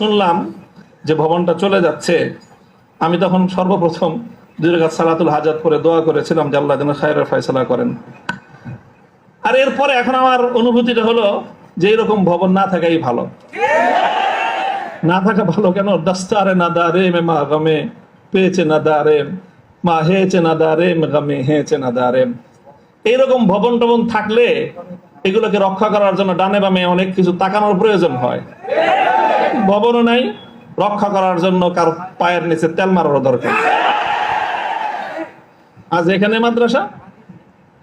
শুনলাম যে ভবনটা চলে যাচ্ছে, আমি তখন সর্বপ্রথম 2 রাকাত সালাতুল হাজাত পরে দোয়া করেছিলাম যে আল্লাহ যেন খায়রের ফয়সালা করেন। আর এরপরে এখন আমার অনুভূতিটা হলো যে এরকম ভবন না থাকাই ভালো। না থাকা ভালো কেন? দস্তারে না দারে মে মা গমে পেয়েছে না দারে মা হেয়েছে না দারে গমে হেয়েছে না দারে। এইরকম ভবন টবন থাকলে এগুলোকে রক্ষা করার জন্য ডানে বামে অনেক কিছু তাকানোর প্রয়োজন হয়। ভবনও নাই, রক্ষা করার জন্য কার পায়ের নিচে তেল মারার দরকার। আজ এখানে মাদ্রাসা,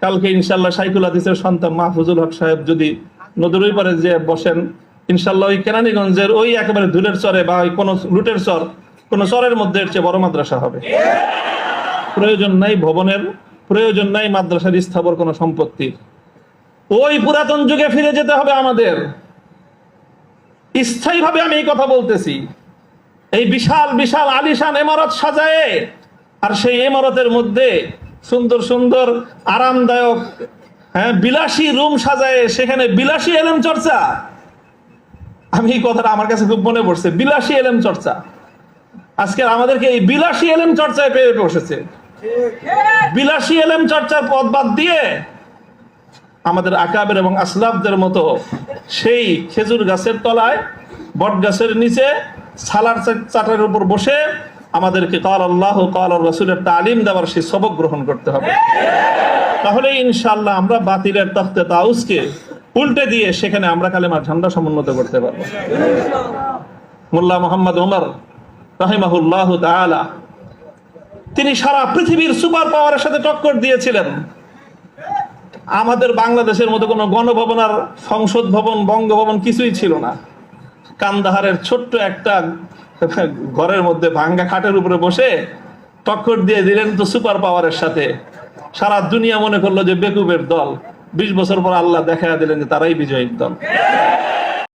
কালকে ইনশাল্লাহ শাইখুল হাদিসের সন্তান মাহফুজুল হক সাহেব যদি নদীর ওই পারে যে বসেন, ইনশাল্লাহ ওই কেরানীগঞ্জের ওই একেবারে ধুলের চরে বা ওই কোন রুটের চর, কোন চরের মধ্যে এর চেয়ে বড় মাদ্রাসা হবে। প্রয়োজন নাই ভবনের, প্রয়োজন নাই মাদ্রাসার স্থাবর কোন সম্পত্তির। ওই পুরাতন যুগে ফিরে যেতে হবে আমাদের। স্থায়ীভাবে আমি এই কথা বলতেছি। এই বিশাল বিশাল আলিশান ইমারত সাজায়ে, আর সেই ইমারতের মধ্যে সুন্দর সুন্দর আরামদায়ক বিলাসী রুম সাজায়ে সেখানে বিলাসী এলেম চর্চা। আমি এই কথাটা আমার কাছে খুব মনে পড়ছে, বিলাসী এলেম চর্চা। আজকে আমাদেরকে এই বিলাসী এলেম চর্চায় পেয়ে বসেছে। বিলাসী এলেম চর্চার পথ বাদ দিয়ে আমাদের আকাবের এবং আসলাফদের মতো সেই খেজুর গাছের তলায়, বট গাছের নিচে সালার চাটার উপর বসে আমাদেরকে কাল আল্লাহ কাল রাসূলের তালিম দেওয়ার সেই সবক গ্রহণ করতে হবে। তাহলে ইনশাআল্লাহ আমরা বাতিলের তখতে তাউসকে উল্টে দিয়ে সেখানে আমরা কালেমার ঝান্ডা সমুন্নত করতে পারবো। মোল্লা মুহাম্মদ ওমর রাহিমাহুল্লাহ তাআলা তিনি সারা পৃথিবীর সুপার পাওয়ারের সাথে টক্কর দিয়েছিলেন। আমাদের বাংলাদেশের মতো কোনো গণভবন আর সংসদ ভবন, বঙ্গভবন কিছুই ছিল না। কান্দাহারের ছোট্ট একটা ঘরের মধ্যে ভাঙ্গা খাটের উপরে বসে টক্কর দিয়ে দিলেন তো সুপার পাওয়ারের সাথে। সারা দুনিয়া মনে করলো যে বেকুবের দল। 20 বছর পর আল্লাহ দেখা দিলেন যে তারাই বিজয়ীর দল।